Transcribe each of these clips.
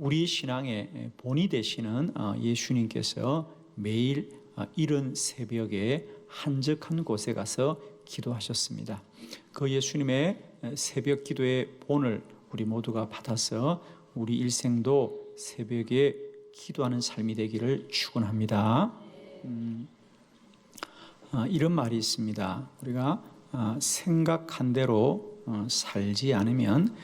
우리 신앙의 본이 되시는 예수님께서 매일 이른 새벽에 한적한 곳에 가서 기도하셨습니다. 그 예수님의 새벽 기도의 본을 우리 모두가 받아서 우리 일생도 새벽에 기도하는 삶이 되기를 축원합니다. 이런 말이 있습니다. 우리가 생각한 대로 살지 않으면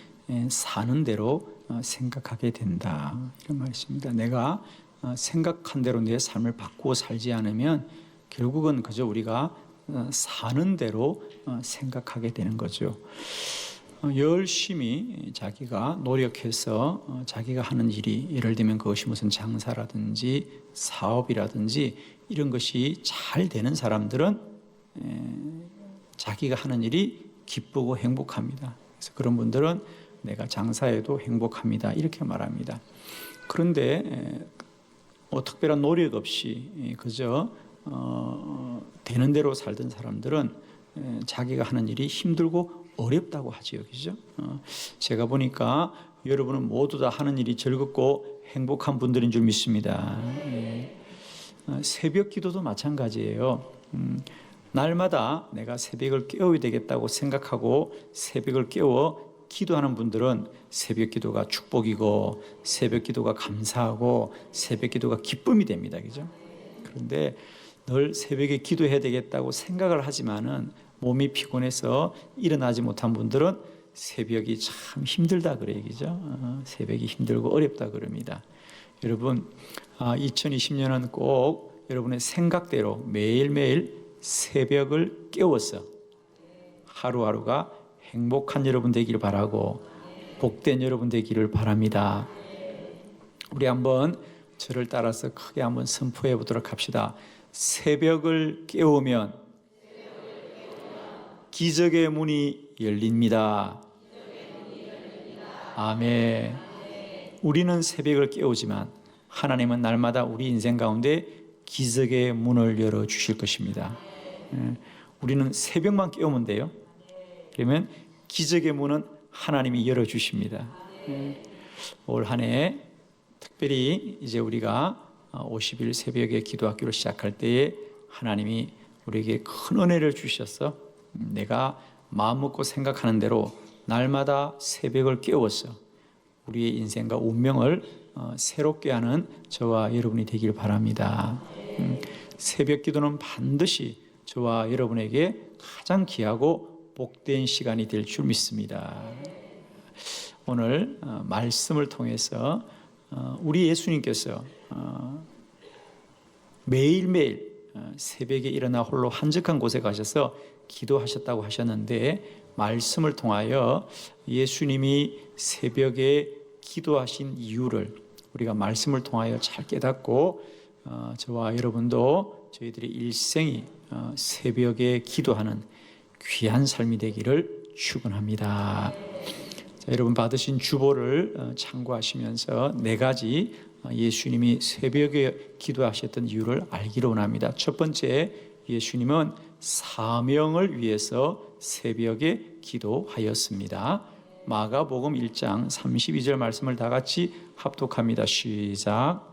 사는 대로 생각하게 된다. 이런 말이 있습니다. 내가 생각한 대로 내 삶을 바꾸어 살지 않으면 결국은 그저 우리가 사는 대로 생각하게 되는 거죠. 열심히 자기가 노력해서 자기가 하는 일이, 예를 들면 그것이 무슨 장사라든지 사업이라든지 이런 것이 잘 되는 사람들은 자기가 하는 일이 기쁘고 행복합니다. 그래서 그런 분들은 내가 장사해도 행복합니다, 이렇게 말합니다. 그런데 특별한 노력 없이 그저 되는 대로 살던 사람들은 자기가 하는 일이 힘들고 어렵다고 하지요, 그죠? 제가 보니까 여러분은 모두 다 하는 일이 즐겁고 행복한 분들인 줄 믿습니다. 새벽 기도도 마찬가지예요. 날마다 내가 새벽을 깨워야 되겠다고 생각하고 새벽을 깨워 기도하는 분들은 새벽 기도가 축복이고 새벽 기도가 감사하고 새벽 기도가 기쁨이 됩니다, 그죠? 그런데 늘 새벽에 기도해야 되겠다고 생각을 하지만은 몸이 피곤해서 일어나지 못한 분들은 새벽이 참 힘들다 그래요, 그죠? 새벽이 힘들고 어렵다 그럽니다. 여러분, 2020년은 꼭 여러분의 생각대로 매일매일 새벽을 깨워서 하루하루가 행복한 여러분 되기를 바라고 복된 여러분 되기를 바랍니다. 우리 한번 저를 따라서 크게 한번 선포해 보도록 합시다. 새벽을 깨우면 기적의 문이 열립니다. 아멘. 우리는 새벽을 깨우지만 하나님은 날마다 우리 인생 가운데 기적의 문을 열어주실 것입니다. 우리는 새벽만 깨우면 돼요. 그러면 기적의 문은 하나님이 열어주십니다. 올 한 해 특별히 이제 우리가 50일 새벽에 기도학교를 시작할 때에 하나님이 우리에게 큰 은혜를 주셔서 내가 마음 먹고 생각하는 대로 날마다 새벽을 깨워서 우리의 인생과 운명을 새롭게 하는 저와 여러분이 되길 바랍니다. 새벽 기도는 반드시 저와 여러분에게 가장 귀하고 복된 시간이 될 줄 믿습니다. 오늘 말씀을 통해서 우리 예수님께서 매일매일 새벽에 일어나 홀로 한적한 곳에 가셔서 기도하셨다고 하셨는데, 말씀을 통하여 예수님이 새벽에 기도하신 이유를 우리가 말씀을 통하여 잘 깨닫고 저와 여러분도 저희들의 일생이 새벽에 기도하는 귀한 삶이 되기를 축원합니다. 자, 여러분 받으신 주보를 참고하시면서 4가지 예수님이 새벽에 기도하셨던 이유를 알기로 원합니다. 첫 번째, 예수님은 사명을 위해서 새벽에 기도하였습니다. 마가복음 1장 32절 말씀을 다 같이 합독합니다. 시작.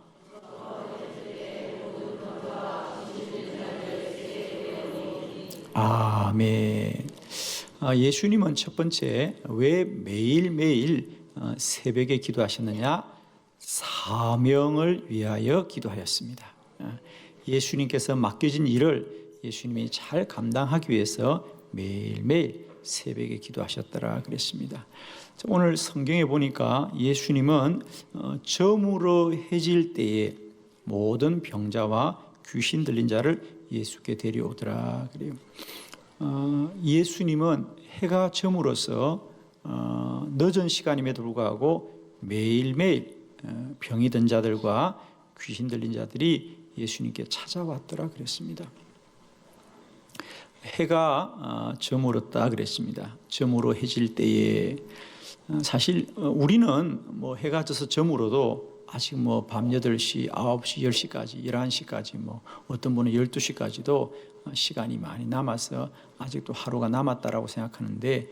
아멘. 예수님은 첫 번째, 왜 매일매일 새벽에 기도하셨느냐? 사명을 위하여 기도하였습니다. 예수님께서 맡겨진 일을 예수님이 잘 감당하기 위해서 매일매일 새벽에 기도하셨더라 그랬습니다. 오늘 성경에 보니까 예수님은 저물어 해질 때에 모든 병자와 귀신 들린 자를 예수께 데려오더라 그래요. 예수님은 해가 저물어서 늦은 시간임에도 불구하고 매일매일 병이 든 자들과 귀신 들린 자들이 예수님께 찾아왔더라 그랬습니다. 해가 저물었다 그랬습니다. 저물어 해질 때에 사실 우리는 뭐 해가 져서 저물어도 아직 뭐 밤 8시, 9시, 10시까지, 11시까지 뭐 어떤 분은 12시까지도 시간이 많이 남아서 아직도 하루가 남았다라고 생각하는데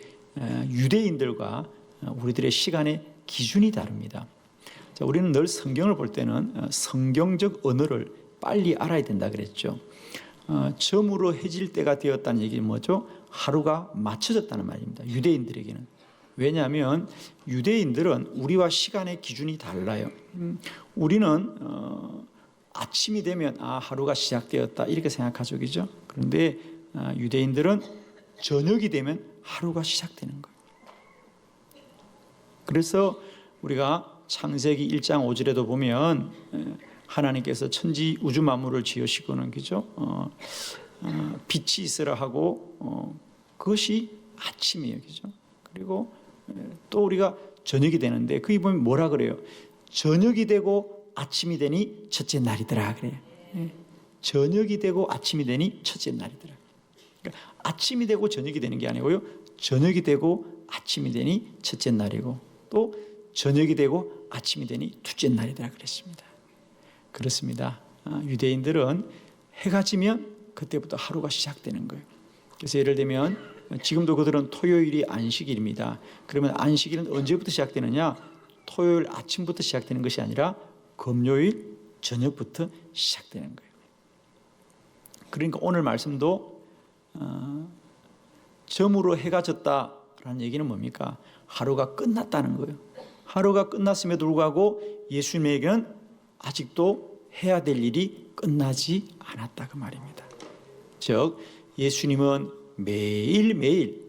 유대인들과 우리들의 시간의 기준이 다릅니다. 자, 우리는 늘 성경을 볼 때는 성경적 언어를 빨리 알아야 된다 그랬죠. 점으로 해질 때가 되었다는 얘기는 뭐죠? 하루가 맞춰졌다는 말입니다. 유대인들에게는. 왜냐하면 유대인들은 우리와 시간의 기준이 달라요. 우리는 아침이 되면 하루가 시작되었다 이렇게 생각하죠, 그죠? 그런데 유대인들은 저녁이 되면 하루가 시작되는 거예요. 그래서 우리가 창세기 1장 5절에도 보면 하나님께서 천지 우주 만물을 지으시고는, 그죠? 빛이 있으라 하고 그것이 아침이에요, 그죠? 그리고 또 우리가 저녁이 되는데 거기 보면 뭐라 그래요? 저녁이 되고 아침이 되니 첫째 날이더라 그래요. 저녁이 되고 아침이 되니 첫째 날이더라. 그러니까 아침이 되고 저녁이 되는 게 아니고요, 저녁이 되고 아침이 되니 첫째 날이고, 또 저녁이 되고 아침이 되니 둘째 날이더라 그랬습니다. 그렇습니다. 유대인들은 해가 지면 그때부터 하루가 시작되는 거예요. 그래서 예를 들면 지금도 그들은 토요일이 안식일입니다. 그러면 안식일은 언제부터 시작되느냐? 토요일 아침부터 시작되는 것이 아니라 금요일 저녁부터 시작되는 거예요. 그러니까 오늘 말씀도 점으로 해가 졌다라는 얘기는 뭡니까? 하루가 끝났다는 거예요. 하루가 끝났음에도 불구하고 예수님에게는 아직도 해야 될 일이 끝나지 않았다 그 말입니다. 즉 예수님은 매일매일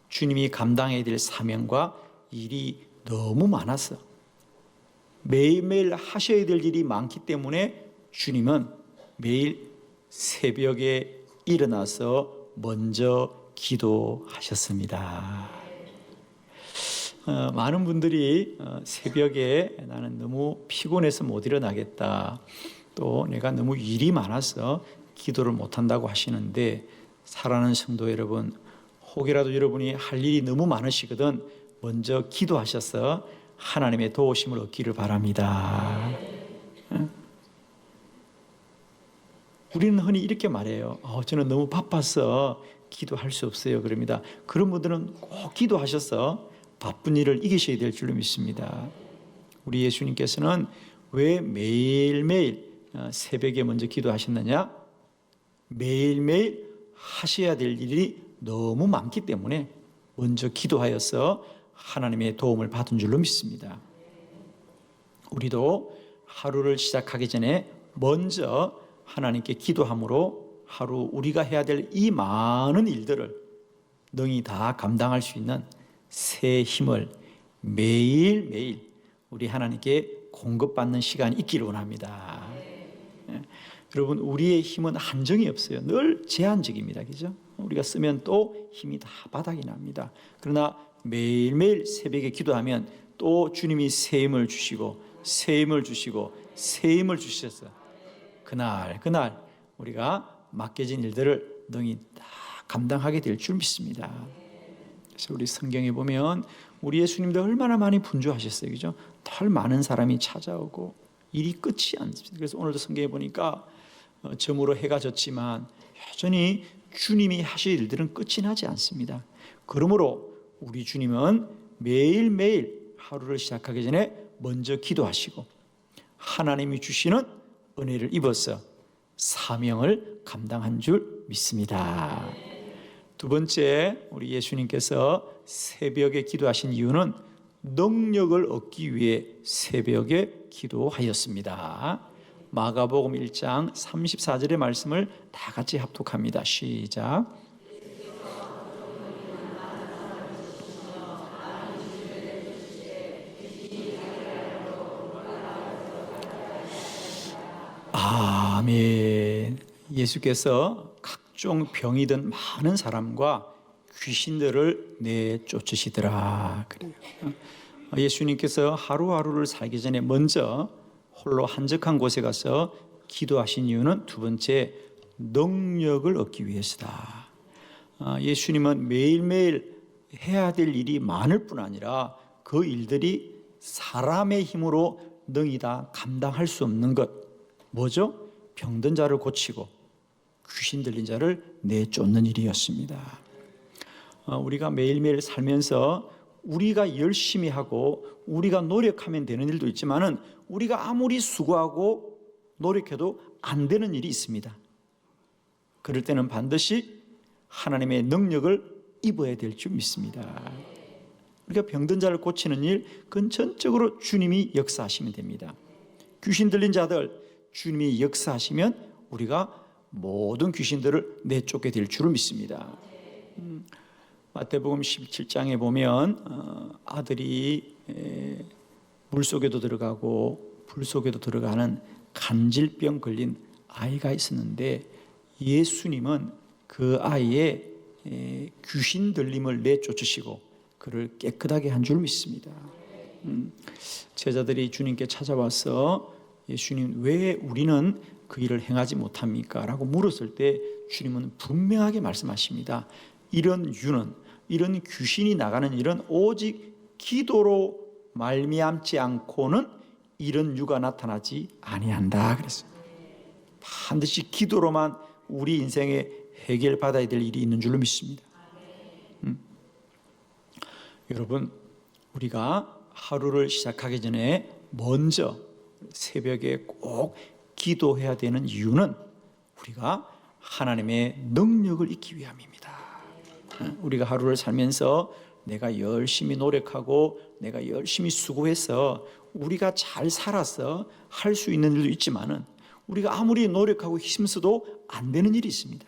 주님이 감당해야 될 사명과 일이 너무 많아서 매일매일 하셔야 될 일이 많기 때문에 주님은 매일 새벽에 일어나서 먼저 기도하셨습니다. 많은 분들이 새벽에 나는 너무 피곤해서 못 일어나겠다, 또 내가 너무 일이 많아서 기도를 못한다고 하시는데, 사랑하는 성도 여러분, 혹이라도 여러분이 할 일이 너무 많으시거든 먼저 기도하셔서 하나님의 도우심을 얻기를 바랍니다. 우리는 흔히 이렇게 말해요. 저는 너무 바빠서 기도할 수 없어요. 그럽니다. 그런 분들은 꼭 기도하셔서 바쁜 일을 이기셔야 될 줄로 믿습니다. 우리 예수님께서는 왜 매일매일 새벽에 먼저 기도하셨느냐? 매일매일 하셔야 될 일이 너무 많기 때문에 먼저 기도하여서 하나님의 도움을 받은 줄로 믿습니다. 우리도 하루를 시작하기 전에 먼저 하나님께 기도함으로 하루 우리가 해야 될 이 많은 일들을 능히 다 감당할 수 있는 새 힘을 매일매일 우리 하나님께 공급받는 시간이 있기를 원합니다. 여러분, 우리의 힘은 한정이 없어요. 늘 제한적입니다. 그죠? 우리가 쓰면 또 힘이 다 바닥이 납니다. 그러나 매일매일 새벽에 기도하면 또 주님이 새 힘을 주시고 새 힘을 주시고 새 힘을 주셔서 그날 우리가 맡겨진 일들을 능히 다 감당하게 될 줄 믿습니다. 그래서 우리 성경에 보면 우리 예수님도 얼마나 많이 분주하셨어요. 그죠? 덜 많은 사람이 찾아오고 일이 끝이 않습니다. 그래서 오늘도 성경에 보니까 점으로 해가 졌지만 여전히 주님이 하실 일들은 끝이 나지 않습니다. 그러므로 우리 주님은 매일매일 하루를 시작하기 전에 먼저 기도하시고 하나님이 주시는 은혜를 입어서 사명을 감당한 줄 믿습니다. 두 번째, 우리 예수님께서 새벽에 기도하신 이유는 능력을 얻기 위해 새벽에 기도하였습니다. 마가복음 1장 34절의 말씀을 다 같이 합독합니다. 시작. 아멘. 예수께서 각종 병이 든 많은 사람과 귀신들을 내쫓으시더라. 그래요. 예수님께서 하루하루를 살기 전에 먼저 홀로 한적한 곳에 가서 기도하신 이유는 두 번째, 능력을 얻기 위해서다. 예수님은 매일매일 해야 될 일이 많을 뿐 아니라 그 일들이 사람의 힘으로 능히 다 감당할 수 없는 것, 뭐죠? 병든 자를 고치고 귀신 들린 자를 내쫓는 일이었습니다. 우리가 매일매일 살면서 우리가 열심히 하고 우리가 노력하면 되는 일도 있지만은 우리가 아무리 수고하고 노력해도 안 되는 일이 있습니다. 그럴 때는 반드시 하나님의 능력을 입어야 될 줄 믿습니다. 우리가 병든 자를 고치는 일, 그건 전적으로 주님이 역사하시면 됩니다. 귀신 들린 자들 주님이 역사하시면 우리가 모든 귀신들을 내쫓게 될 줄을 믿습니다. 마태복음 17장에 보면 아들이 물속에도 들어가고 불속에도 들어가는 간질병 걸린 아이가 있었는데 예수님은 그 아이의 귀신 들림을 내쫓으시고 그를 깨끗하게 한 줄 믿습니다. 제자들이 주님께 찾아와서 예수님, 왜 우리는 그 일을 행하지 못합니까? 라고 물었을 때 주님은 분명하게 말씀하십니다. 이런 유는, 이런 귀신이 나가는 일은 오직 기도로 말미암지 않고는 이런 유가 나타나지 아니한다 그랬어요. 반드시 기도로만 우리 인생에 해결받아야 될 일이 있는 줄로 믿습니다. 여러분, 우리가 하루를 시작하기 전에 먼저 새벽에 꼭 기도해야 되는 이유는 우리가 하나님의 능력을 잊기 위함입니다. 우리가 하루를 살면서 내가 열심히 노력하고 내가 열심히 수고해서 우리가 잘 살아서 할 수 있는 일도 있지만은 우리가 아무리 노력하고 힘써도 안 되는 일이 있습니다.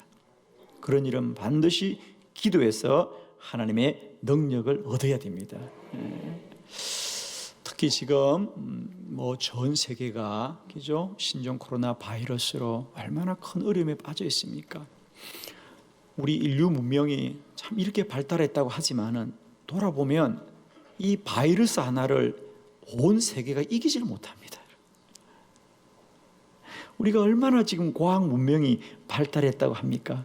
그런 일은 반드시 기도해서 하나님의 능력을 얻어야 됩니다. 특히 지금 전 세계가 그죠? 신종 코로나 바이러스로 얼마나 큰 어려움에 빠져 있습니까? 우리 인류 문명이 참 이렇게 발달했다고 하지만은 돌아보면 이 바이러스 하나를 온 세계가 이기지를 못합니다. 우리가 얼마나 지금 과학 문명이 발달했다고 합니까?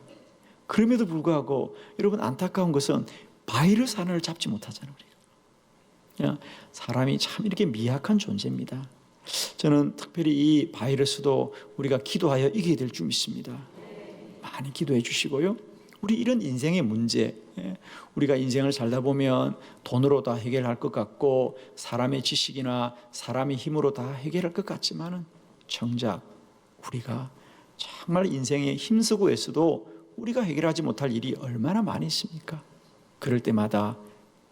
그럼에도 불구하고 여러분 안타까운 것은 바이러스 하나를 잡지 못하잖아요. 우리가. 사람이 참 이렇게 미약한 존재입니다. 저는 특별히 이 바이러스도 우리가 기도하여 이기게 될 줄 믿습니다. 많이 기도해 주시고요. 우리 이런 인생의 문제, 우리가 인생을 살다 보면 돈으로 다 해결할 것 같고 사람의 지식이나 사람의 힘으로 다 해결할 것 같지만은 정작 우리가 정말 인생에 힘쓰고 애써도 우리가 해결하지 못할 일이 얼마나 많이 있습니까? 그럴 때마다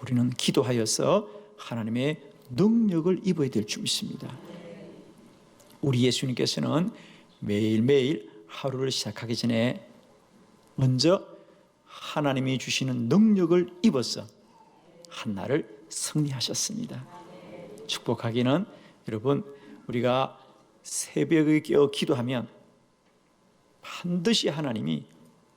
우리는 기도하여서 하나님의 능력을 입어야 될 줄 믿습니다. 우리 예수님께서는 매일매일 하루를 시작하기 전에 먼저 하나님이 주시는 능력을 입어서 한날을 승리하셨습니다. 축복하기는 여러분, 우리가 새벽에 깨어 기도하면 반드시 하나님이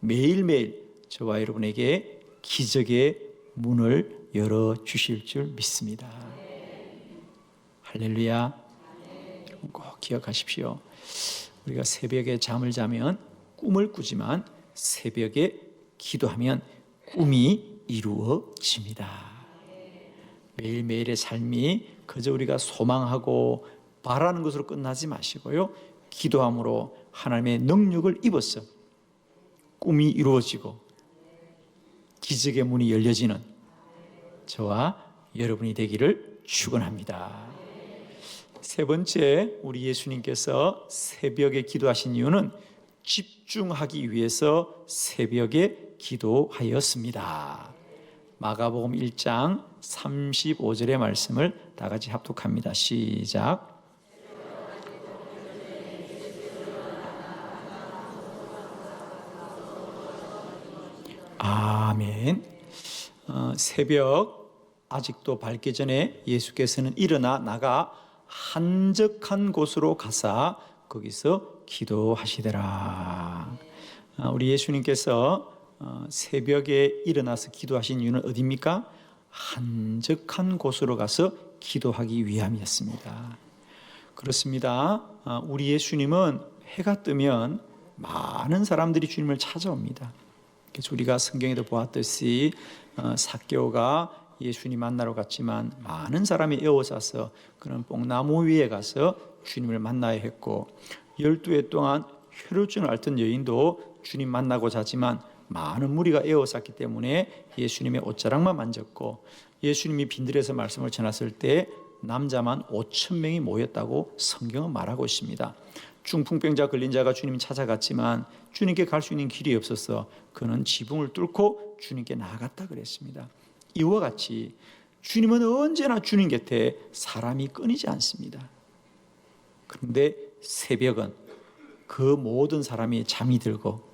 매일매일 저와 여러분에게 기적의 문을 열어주실 줄 믿습니다. 할렐루야. 꼭 기억하십시오. 우리가 새벽에 잠을 자면 꿈을 꾸지만 새벽에 기도하면 꿈이 이루어집니다. 매일매일의 삶이 그저 우리가 소망하고 바라는 것으로 끝나지 마시고요. 기도함으로 하나님의 능력을 입어서 꿈이 이루어지고 기적의 문이 열려지는 저와 여러분이 되기를 축원합니다. 세 번째, 우리 예수님께서 새벽에 기도하신 이유는 집중하기 위해서 새벽에 기도하였습니다. 마가복음 1장 35절의 말씀을 다 같이 합독합니다. 시작. 아멘. 새벽 아직도 밝기 전에 예수께서는 일어나 나가 한적한 곳으로 가사 거기서 기도하시더라. 우리 예수님께서 새벽에 일어나서 기도하신 이유는 어디입니까? 한적한 곳으로 가서 기도하기 위함이었습니다. 그렇습니다. 우리 예수님은 해가 뜨면 많은 사람들이 주님을 찾아옵니다. 그래서 우리가 성경에도 보았듯이 삭개오가 예수님 만나러 갔지만 많은 사람이 에워싸서 그런 뽕나무 위에 가서 주님을 만나야 했고 12해 동안 혈루증을 앓던 여인도 주님 만나고자 하지만 많은 무리가 에워쌌기 때문에 예수님의 옷자락만 만졌고, 예수님이 빈들에서 말씀을 전했을 때 남자만 5천 명이 모였다고 성경은 말하고 있습니다. 중풍병자 걸린 자가 주님 찾아갔지만 주님께 갈 수 있는 길이 없어서 그는 지붕을 뚫고 주님께 나아갔다 그랬습니다. 이와 같이 주님은 언제나 주님 곁에 사람이 끊이지 않습니다. 그런데 새벽은 그 모든 사람이 잠이 들고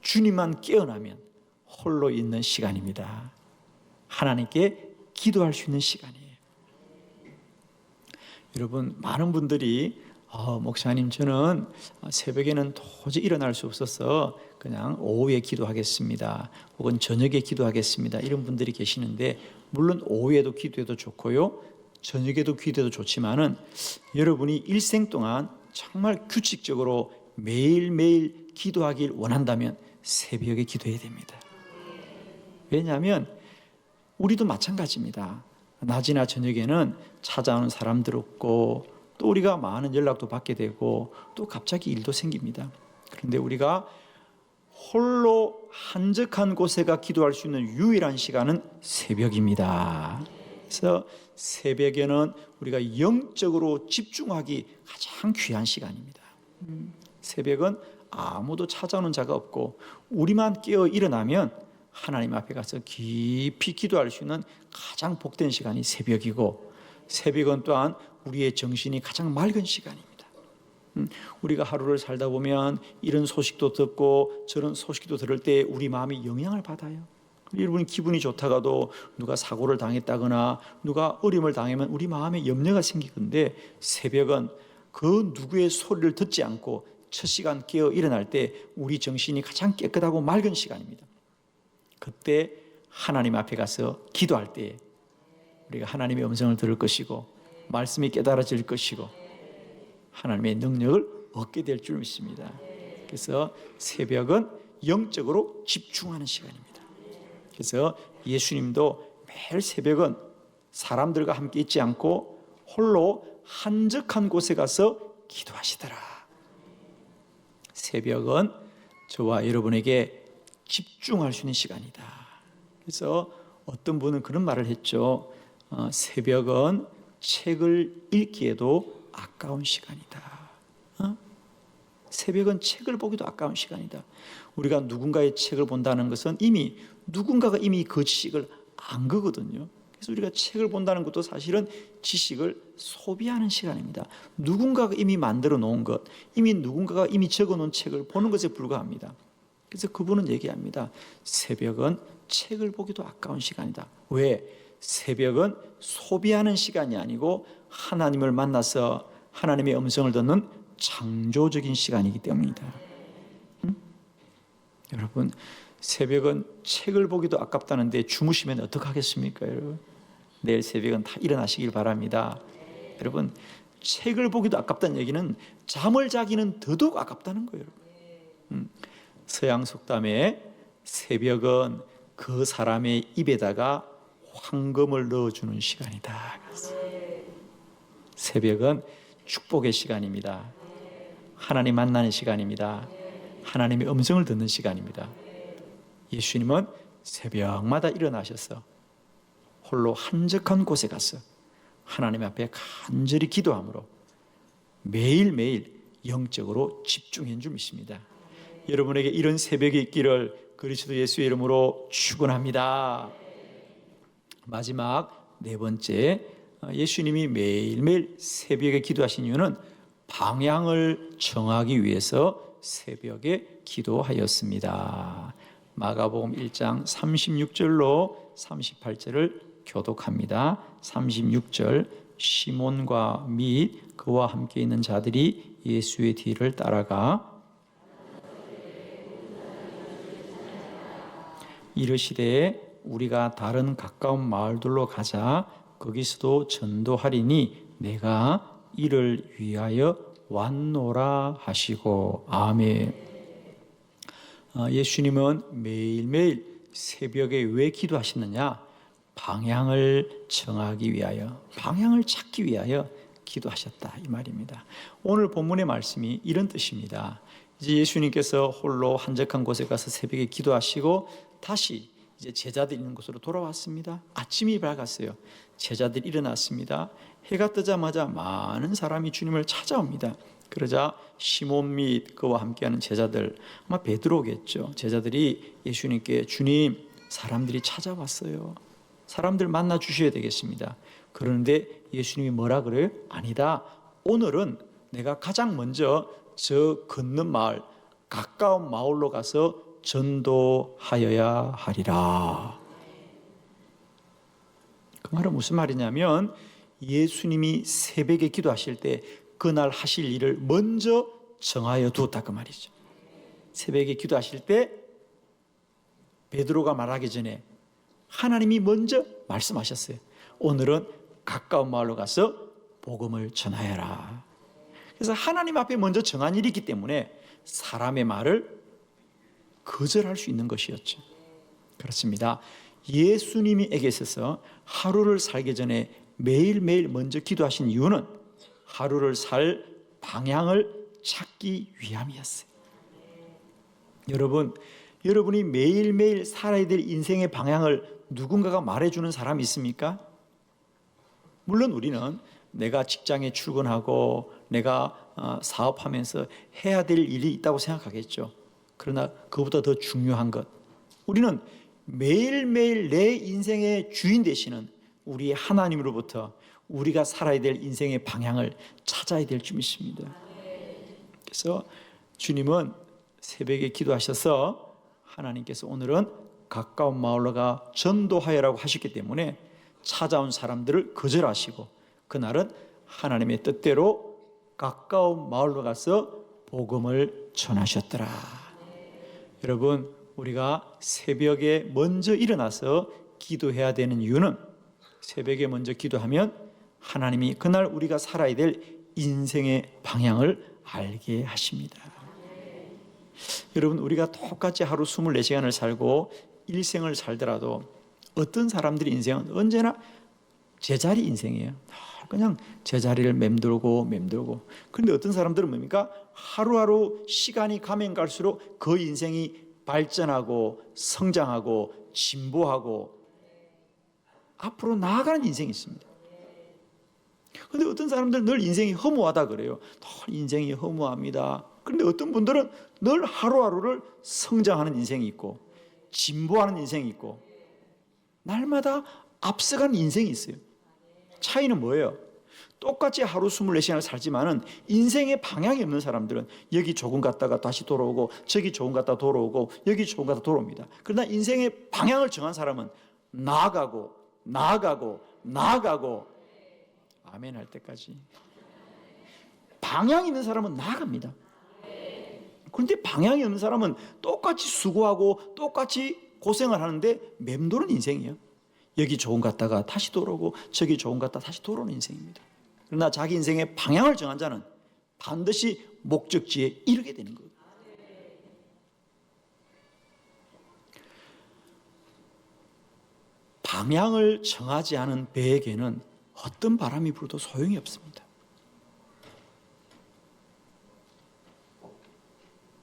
주님만 깨어나면 홀로 있는 시간입니다. 하나님께 기도할 수 있는 시간이에요. 여러분, 많은 분들이 목사님, 저는 새벽에는 도저히 일어날 수 없어서 그냥 오후에 기도하겠습니다, 혹은 저녁에 기도하겠습니다, 이런 분들이 계시는데, 물론 오후에도 기도해도 좋고요, 저녁에도 기도해도 좋지만은 여러분이 일생 동안 정말 규칙적으로 매일매일 기도하길 원한다면 새벽에 기도해야 됩니다. 왜냐하면 우리도 마찬가지입니다. 낮이나 저녁에는 찾아오는 사람들 없고, 또 우리가 많은 연락도 받게 되고, 또 갑자기 일도 생깁니다. 그런데 우리가 홀로 한적한 곳에가 기도할 수 있는 유일한 시간은 새벽입니다. 그래서 새벽에는 우리가 영적으로 집중하기 가장 귀한 시간입니다. 새벽은 아무도 찾아오는 자가 없고 우리만 깨어 일어나면 하나님 앞에 가서 깊이 기도할 수 있는 가장 복된 시간이 새벽이고, 새벽은 또한 우리의 정신이 가장 맑은 시간입니다. 우리가 하루를 살다 보면 이런 소식도 듣고 저런 소식도 들을 때 우리 마음이 영향을 받아요. 여러분, 기분이 좋다가도 누가 사고를 당했다거나 누가 어려움을 당하면 우리 마음에 염려가 생기는데, 새벽은 그 누구의 소리를 듣지 않고 첫 시간 깨어 일어날 때 우리 정신이 가장 깨끗하고 맑은 시간입니다. 그때 하나님 앞에 가서 기도할 때 우리가 하나님의 음성을 들을 것이고 말씀이 깨달아질 것이고 하나님의 능력을 얻게 될 줄 믿습니다. 그래서 새벽은 영적으로 집중하는 시간입니다. 그래서 예수님도 매일 새벽은 사람들과 함께 있지 않고 홀로 한적한 곳에 가서 기도하시더라. 새벽은 저와 여러분에게 집중할 수 있는 시간이다. 그래서 어떤 분은 그런 말을 했죠. 새벽은 책을 읽기에도 아까운 시간이다. 새벽은 책을 보기도 아까운 시간이다. 우리가 누군가의 책을 본다는 것은 누군가가 이미 그 지식을 안 거거든요. 그래서 우리가 책을 본다는 것도 사실은 지식을 소비하는 시간입니다. 누군가가 이미 만들어 놓은 것, 누군가가 이미 적어 놓은 책을 보는 것에 불과합니다. 그래서 그분은 얘기합니다. 새벽은 책을 보기도 아까운 시간이다. 왜? 새벽은 소비하는 시간이 아니고 하나님을 만나서 하나님의 음성을 듣는 창조적인 시간이기 때문이다. 여러분, 새벽은 책을 보기도 아깝다는데 주무시면 어떡하겠습니까, 여러분? 내일 새벽은 다 일어나시길 바랍니다. 여러분, 책을 보기도 아깝다는 얘기는 잠을 자기는 더더욱 아깝다는 거예요. 서양 속담에 새벽은 그 사람의 입에다가 황금을 넣어주는 시간이다. 새벽은 축복의 시간입니다. 하나님 만나는 시간입니다. 하나님의 음성을 듣는 시간입니다. 예수님은 새벽마다 일어나셔서 홀로 한적한 곳에 가서 하나님 앞에 간절히 기도함으로 매일매일 영적으로 집중한 줄 믿습니다. 여러분에게 이런 새벽이 있기를 그리스도 예수의 이름으로 축원합니다. 마지막 네 번째, 예수님이 매일매일 새벽에 기도하신 이유는 방향을 정하기 위해서 새벽에 기도하였습니다. 마가복음 1장 36절로 38절을 교독합니다. 36절, 시몬과 및 그와 함께 있는 자들이 예수의 뒤를 따라가 이르시되 우리가 다른 가까운 마을들로 가자. 거기서도 전도하리니 내가 이를 위하여 왔노라 하시고. 아멘. 예수님은 매일매일 새벽에 왜 기도하시느냐? 방향을 정하기 위하여, 방향을 찾기 위하여 기도하셨다, 이 말입니다. 오늘 본문의 말씀이 이런 뜻입니다. 이제 예수님께서 홀로 한적한 곳에 가서 새벽에 기도하시고 다시 이제 제자들 있는 곳으로 돌아왔습니다. 아침이 밝았어요. 제자들이 일어났습니다. 해가 뜨자마자 많은 사람이 주님을 찾아옵니다. 그러자 시몬 및 그와 함께하는 제자들, 아마 베드로겠죠. 제자들이 예수님께 주님, 사람들이 찾아왔어요. 사람들 만나 주셔야 되겠습니다. 그런데 예수님이 뭐라 그래요? 아니다. 오늘은 내가 가장 먼저 저 걷는 마을, 가까운 마을로 가서 전도하여야 하리라. 그 말은 무슨 말이냐면 예수님이 새벽에 기도하실 때 그날 하실 일을 먼저 정하여 두었다 그 말이죠. 새벽에 기도하실 때 베드로가 말하기 전에 하나님이 먼저 말씀하셨어요. 오늘은 가까운 마을로 가서 복음을 전하여라. 그래서 하나님 앞에 먼저 정한 일이 있기 때문에 사람의 말을 거절할 수 있는 것이었죠. 그렇습니다. 예수님에게 있어서 하루를 살기 전에 매일매일 먼저 기도하신 이유는 하루를 살 방향을 찾기 위함이었어요. 여러분이 매일매일 살아야 될 인생의 방향을 누군가가 말해주는 사람이 있습니까? 물론 우리는 내가 직장에 출근하고 내가 사업하면서 해야 될 일이 있다고 생각하겠죠. 그러나 그보다 더 중요한 것, 우리는 매일매일 내 인생의 주인 되시는 우리 하나님으로부터 우리가 살아야 될 인생의 방향을 찾아야 될 줄 믿습니다. 그래서 주님은 새벽에 기도하셔서 하나님께서 오늘은 가까운 마을로 가 전도하여라고 하셨기 때문에 찾아온 사람들을 거절하시고 그날은 하나님의 뜻대로 가까운 마을로 가서 복음을 전하셨더라. 여러분, 우리가 새벽에 먼저 일어나서 기도해야 되는 이유는 새벽에 먼저 기도하면 하나님이 그날 우리가 살아야 될 인생의 방향을 알게 하십니다. 여러분, 우리가 똑같이 하루 24시간을 살고 일생을 살더라도 어떤 사람들의 인생은 언제나 제자리 인생이에요. 그냥 제자리를 맴돌고. 그런데 어떤 사람들은 뭡니까? 하루하루 시간이 가면 갈수록 그 인생이 발전하고 성장하고 진보하고 앞으로 나아가는 인생이 있습니다. 그런데 어떤 사람들은 늘 인생이 허무하다 그래요. 늘 인생이 허무합니다. 그런데 어떤 분들은 늘 하루하루를 성장하는 인생이 있고 진보하는 인생이 있고 날마다 앞서가는 인생이 있어요. 차이는 뭐예요? 똑같이 하루 24시간을 살지만은 인생의 방향이 없는 사람들은 여기 조금 갔다가 다시 돌아오고 저기 조금 갔다 돌아오고 여기 조금 갔다 돌아옵니다. 그러나 인생의 방향을 정한 사람은 나아가고 아멘 할 때까지 방향이 있는 사람은 나아갑니다. 그런데 방향이 없는 사람은 똑같이 수고하고 똑같이 고생을 하는데 맴도는 인생이에요. 여기 조금 갔다가 다시 돌아오고 저기 조금 갔다가 다시 돌아오는 인생입니다. 그러나 자기 인생의 방향을 정한 자는 반드시 목적지에 이르게 되는 거예요. 방향을 정하지 않은 배에게는 어떤 바람이 불어도 소용이 없습니다.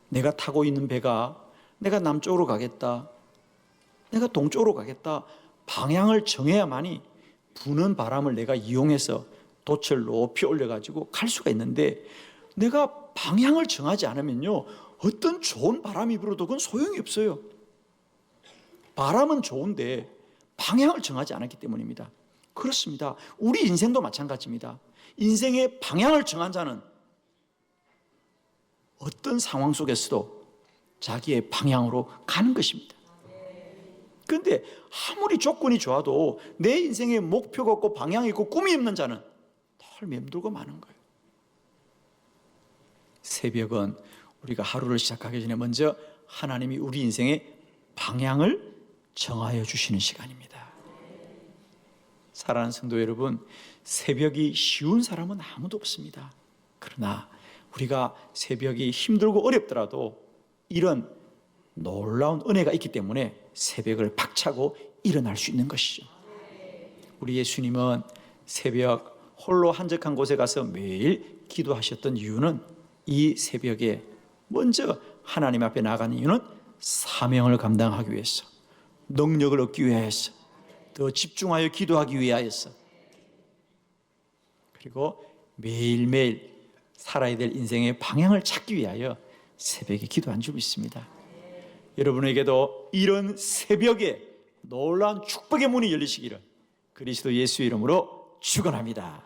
내가 타고 있는 배가 내가 남쪽으로 가겠다, 내가 동쪽으로 가겠다, 방향을 정해야만이 부는 바람을 내가 이용해서 돛을 높이 올려가지고 갈 수가 있는데 내가 방향을 정하지 않으면요 어떤 좋은 바람이 불어도 그건 소용이 없어요. 바람은 좋은데 방향을 정하지 않았기 때문입니다. 그렇습니다. 우리 인생도 마찬가지입니다. 인생의 방향을 정한 자는 어떤 상황 속에서도 자기의 방향으로 가는 것입니다. 그런데 아무리 조건이 좋아도 내 인생에 목표가 없고 방향이 있고 꿈이 없는 자는 덜 맴돌고 마는 거예요. 새벽은 우리가 하루를 시작하기 전에 먼저 하나님이 우리 인생의 방향을 정하여 주시는 시간입니다. 사랑하는 성도 여러분, 새벽이 쉬운 사람은 아무도 없습니다. 그러나 우리가 새벽이 힘들고 어렵더라도 이런 놀라운 은혜가 있기 때문에 새벽을 박차고 일어날 수 있는 것이죠. 우리 예수님은 새벽 홀로 한적한 곳에 가서 매일 기도하셨던 이유는 이 새벽에 먼저 하나님 앞에 나가는 이유는 사명을 감당하기 위해서, 능력을 얻기 위해서, 더 집중하여 기도하기 위하여서, 그리고 매일매일 살아야 될 인생의 방향을 찾기 위하여 새벽에 기도한 줄 믿습니다. 여러분에게도 이런 새벽에 놀라운 축복의 문이 열리시기를 그리스도 예수의 이름으로 축원합니다.